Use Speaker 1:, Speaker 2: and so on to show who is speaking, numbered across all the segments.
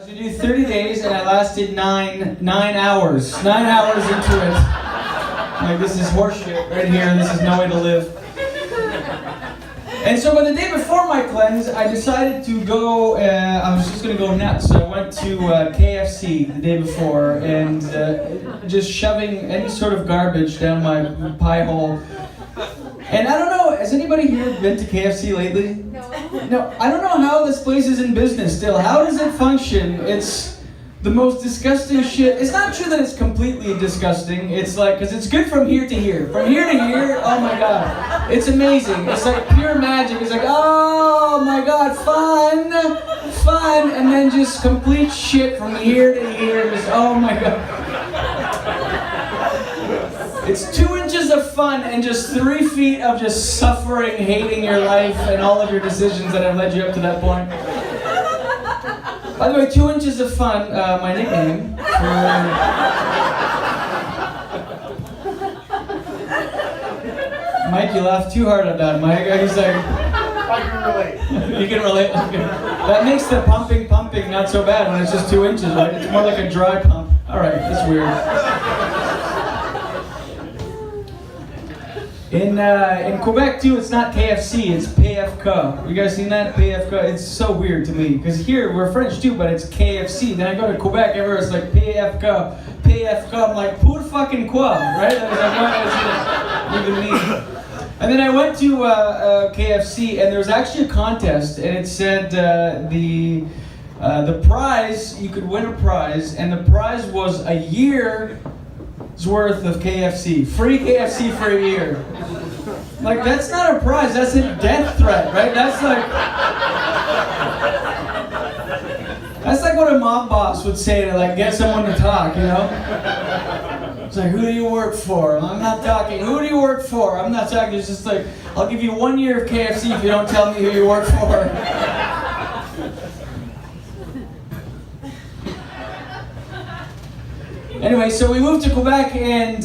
Speaker 1: I was going to do 30 days and I lasted nine hours. 9 hours into it. Like, this is horseshit right here. This is no way to live. And so by the day before my cleanse, I decided to go, I was just going to go nuts. So I went to KFC the day before and just shoving any sort of garbage down my pie hole. And I don't know, has anybody here been to KFC lately? No, I don't know how this place is in business still. How does it function? It's the most disgusting shit. It's not true that it's completely disgusting. It's like, because it's good from here to here. From here to here, oh my god. It's amazing. It's like pure magic. It's like, oh my god, fun, and then just complete shit from here to here. Just, oh my god. It's 2 inches of fun and just 3 feet of just suffering, hating your life and all of your decisions that have led you up to that point. By the way, 2 inches of fun, my nickname. Mike, you laughed too hard at that, Mike. He's like...
Speaker 2: I can relate.
Speaker 1: You can relate? Okay. That makes the pumping not so bad when it's just 2 inches, right? It's more like a dry pump. Alright, that's weird. In Quebec too, it's not KFC, it's PFK. You guys seen that? PFK. It's so weird to me because here we're French too, but it's KFC. Then I go to Quebec, everywhere it's like PFK. I'm like, pour fucking quoi, right? I was like, what does it even mean? And then I went to KFC, and there was actually a contest, and it said the prize, you could win a prize, and the prize was a year's worth of KFC. Free KFC for a year. Like, that's not a prize, that's a death threat, right? That's like what a mob boss would say to like get someone to talk, you know? It's like, who do you work for? I'm not talking. Who do you work for? I'm not talking. It's just like, I'll give you 1 year of KFC if you don't tell me who you work for. Anyway, so we moved to Quebec, and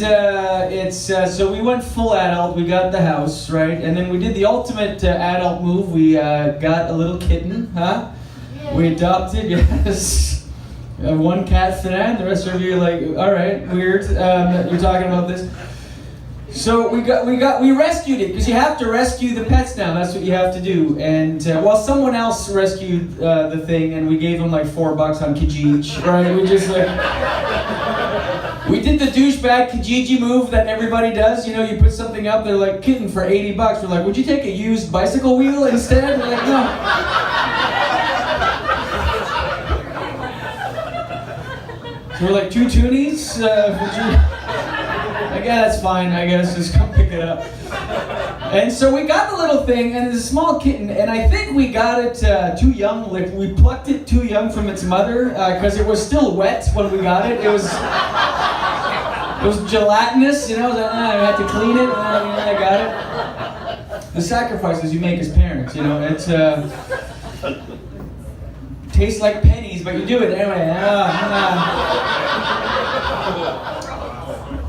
Speaker 1: so we went full adult. We got the house, right? And then we did the ultimate adult move. We got a little kitten, huh? Yeah. We adopted, yes. One cat for that. The rest of you are like, all right, weird that you're talking about this. So we rescued it, because you have to rescue the pets now. That's what you have to do. And someone else rescued the thing, and we gave them like $4 on Kijiji, right? We just like. We did the douchebag Kijiji move that everybody does. You know, you put something up, they're like, kitten for $80. We're like, would you take a used bicycle wheel instead? We're like, no. So we're like, 2 toonies? Like, yeah, that's fine, I guess. Just come pick it up. And so we got the little thing, and it's a small kitten, and I think we got it too young. Like, we plucked it too young from its mother, because it was still wet when we got it. It was gelatinous, you know. I had to clean it, and I got it. The sacrifices you make as parents, you know. It's tastes like pennies, but you do it anyway.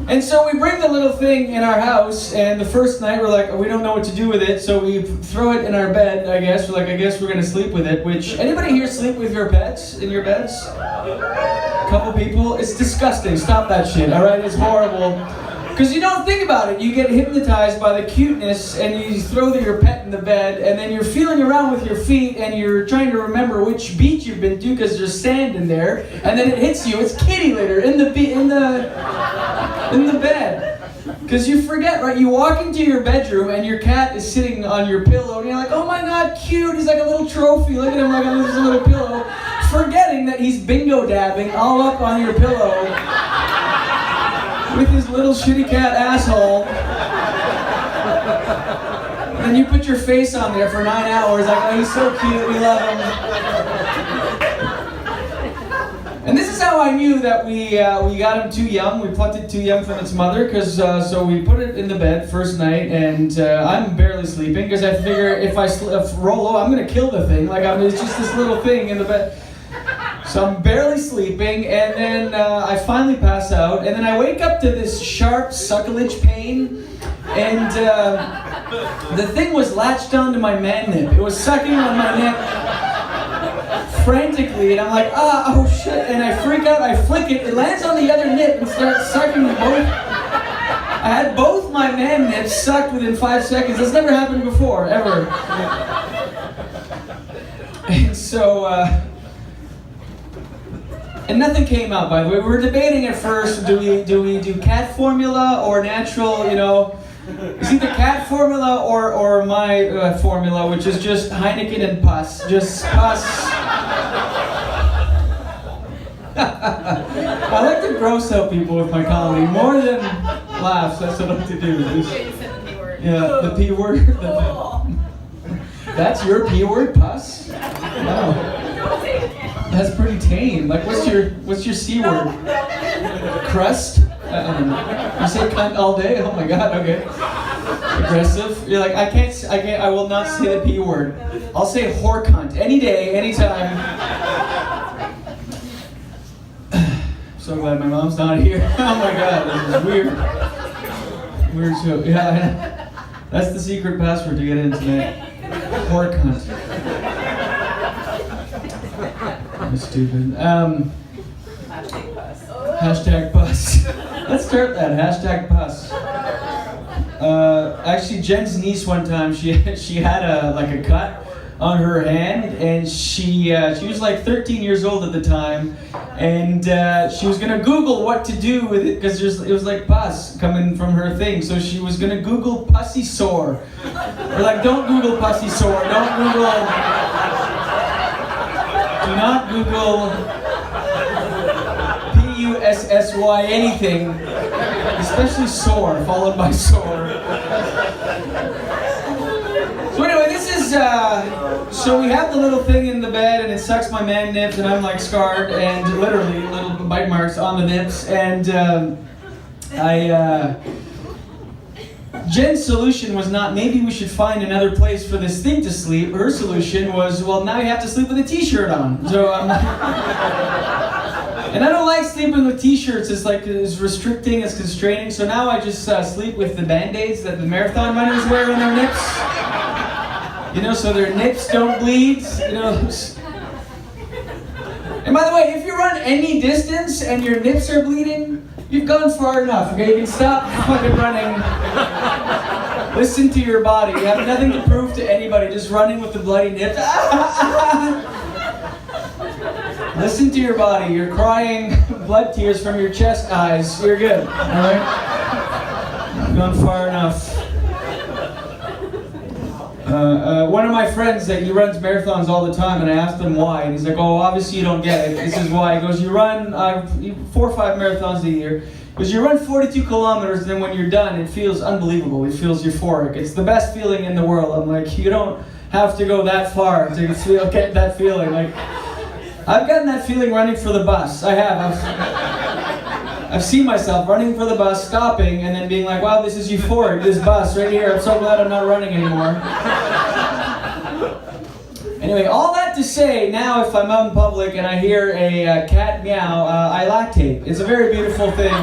Speaker 1: And so we bring the little thing in our house, and the first night we're like, we don't know what to do with it, so we throw it in our bed, I guess. We're like, I guess we're gonna sleep with it, which, anybody here sleep with your pets in your beds? A couple people? It's disgusting, stop that shit, alright? It's horrible. Because you don't think about it, you get hypnotized by the cuteness, and you throw your pet in the bed, and then you're feeling around with your feet, and you're trying to remember which beach you've been to, because there's sand in there, and then it hits you, it's kitty litter in the bed. Because you forget, right? You walk into your bedroom and your cat is sitting on your pillow and you're like, oh my god, cute, he's like a little trophy, look at him like a little pillow. Forgetting that he's bingo dabbing all up on your pillow with his little shitty cat asshole. And then you put your face on there for 9 hours like, oh, he's so cute, we love him. And this is how I knew that we got him too young. We plucked it too young from its mother, because so we put it in the bed first night, and I'm barely sleeping because I figure if I roll over, I'm gonna kill the thing. Like, it's just this little thing in the bed. So I'm barely sleeping, and then I finally pass out, and then I wake up to this sharp sucklage pain, and the thing was latched onto my man nip. It was sucking on my neck frantically, and I'm like, oh shit, and I freak out, I flick it lands on the other nip and starts sucking both. I had both my man nips sucked within 5 seconds. That's never happened before, ever. And so, and nothing came out, by the way. We were debating at first, do we do cat formula or natural, you know, it's either cat formula or my formula, which is just Heineken and pus. Just pus. I like to gross out people with my comedy more than laughs. That's what I like to do. Yeah, the P word. That's your P word, pus? Wow. That's pretty tame. Like, what's your C word? Crust? You say cunt all day? Oh my god, okay. Aggressive? You're like, I will not say the P word. I'll say whore cunt any day, anytime. So glad my mom's not here. Oh my god, this is weird. Weird show. Yeah, that's the secret password to get in tonight. Whore cunt. That's stupid. Hashtag pus. Let's start that. Hashtag pus. Actually, Jen's niece one time, she had a cut on her hand, and she was like 13 years old at the time, and she was gonna Google what to do with it because it was like pus coming from her thing. So she was gonna Google pussy sore. We're like, don't Google pussy sore. Don't Google. Do not Google P-U-S-S-Y anything, especially sore, followed by sore. So anyway, this is, so we have the little thing in the bed and it sucks my man nips and I'm like scarred and literally little bite marks on the nips, and Jen's solution was not, maybe we should find another place for this thing to sleep. Her solution was, well, now you have to sleep with a t-shirt on. So, and I don't like sleeping with t-shirts. It's restricting, it's constraining. So now I just sleep with the band-aids that the marathon runners wear on their nips. You know, so their nips don't bleed, you know. And by the way, if you run any distance and your nips are bleeding, you've gone far enough, okay? You can stop fucking running. Listen to your body. You have nothing to prove to anybody, just running with the bloody nips. Listen to your body. You're crying blood tears from your chest eyes. You're good, alright? You've gone far enough. One of my friends, he runs marathons all the time, and I asked him why, and he's like, oh, obviously you don't get it. This is why. He goes, you run 4 or 5 marathons a year. Because you run 42 kilometers, and then when you're done, it feels unbelievable. It feels euphoric. It's the best feeling in the world. I'm like, you don't have to go that far to get that feeling. Like, I've gotten that feeling running for the bus. I have. I've seen myself running for the bus, stopping, and then being like, wow, this is euphoric, this bus right here. I'm so glad I'm not running anymore. Anyway, all that to say, now if I'm out in public and I hear a cat meow, I lactate. It's a very beautiful thing.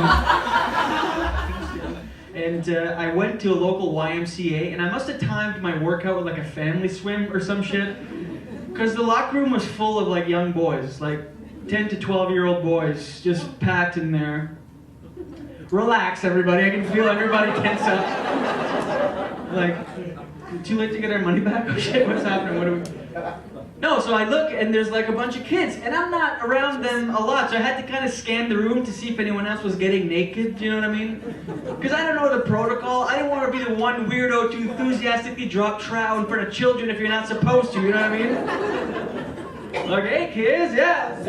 Speaker 1: And I went to a local YMCA, and I must have timed my workout with like a family swim or some shit. Because the locker room was full of like young boys, like 10 to 12-year-old boys, just packed in there. Relax, everybody. I can feel everybody tense up. Like, too late to get our money back? Oh shit, what's happening? What do we... No, so I look and there's like a bunch of kids, and I'm not around them a lot, so I had to kind of scan the room to see if anyone else was getting naked, you know what I mean? Because I don't know the protocol. I didn't want to be the one weirdo to enthusiastically drop trow in front of children if you're not supposed to, you know what I mean? Like, hey kids, yeah.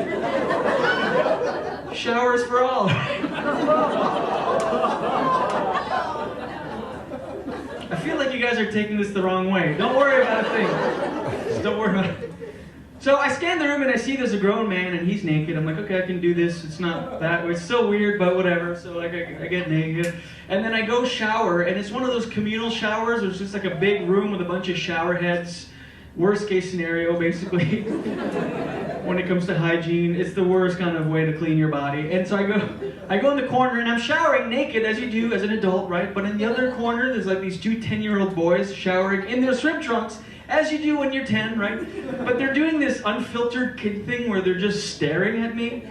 Speaker 1: Showers for all. I feel like you guys are taking this the wrong way. Don't worry about a thing. Just don't worry about it. So I scan the room and I see there's a grown man and he's naked. I'm like, okay, I can do this. It's not that way. It's still weird, but whatever. So like I get naked. And then I go shower, and it's one of those communal showers. It's just like a big room with a bunch of shower heads. Worst case scenario, basically. When it comes to hygiene, it's the worst kind of way to clean your body. And so I go in the corner and I'm showering naked, as you do as an adult, right? But in the other corner, there's like these 2 10-year-old boys showering in their swim trunks, as you do when you're 10, right? But they're doing this unfiltered kid thing where they're just staring at me.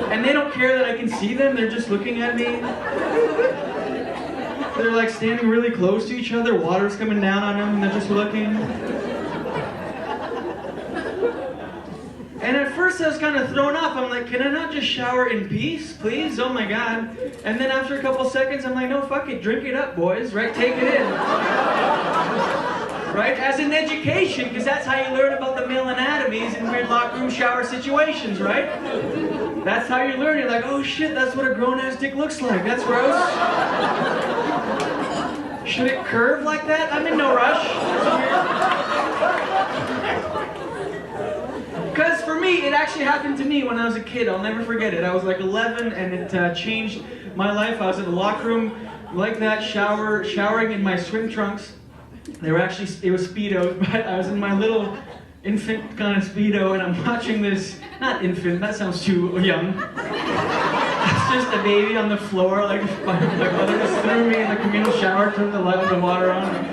Speaker 1: And they don't care that I can see them, they're just looking at me. They're like standing really close to each other, water's coming down on them, and they're just looking. And at first I was kind of thrown off. I'm like, can I not just shower in peace, please? Oh my God. And then after a couple seconds, I'm like, no, fuck it, drink it up, boys, right? Take it in. Right? As an education, because that's how you learn about the male anatomies in weird locker room shower situations, right? That's how you learn. You're like, oh shit, that's what a grown-ass dick looks like. That's gross. Should it curve like that? I'm in no rush. Because for me, it actually happened to me when I was a kid. I'll never forget it. I was like 11 and it changed my life. I was in the locker room like that, showering in my swim trunks. They were actually, it was Speedos, but I was in my little infant kind of Speedo and I'm watching this, not infant, that sounds too young. It's just a baby on the floor, like my mother just threw me in the communal shower, turned the water on.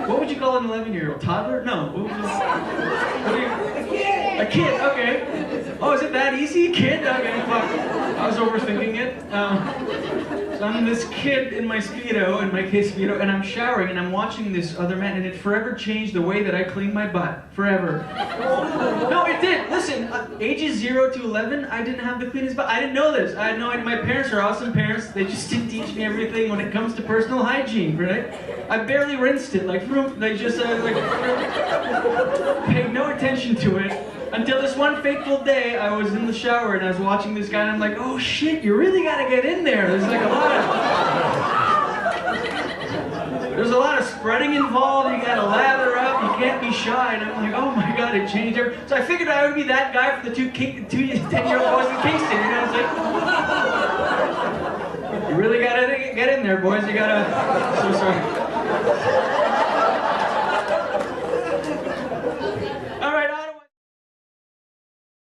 Speaker 1: What would you call an 11-year-old? Toddler? No. What do you, a kid, okay. Oh, is it that easy? Kid? Okay, fuck. I was overthinking it. So I'm this kid in my Speedo, in my kid's Speedo, and I'm showering and I'm watching this other man, and it forever changed the way that I clean my butt. Forever. No, it did. Listen, ages 0 to 11, I didn't have the cleanest butt. I didn't know this. I had no idea. My parents are awesome parents. They just didn't teach me everything when it comes to personal hygiene, right? I barely rinsed it, like, they just, paid no attention to it. Until this one fateful day, I was in the shower and I was watching this guy and I'm like, oh shit, you really gotta get in there. There's like a lot of spreading involved, you gotta lather up, you can't be shy. And I'm like, oh my God, it changed everything. So I figured I would be that guy for the two 10-year-old boys in Kingston. You know, it's like, you really gotta get in there, boys. You gotta, so sorry.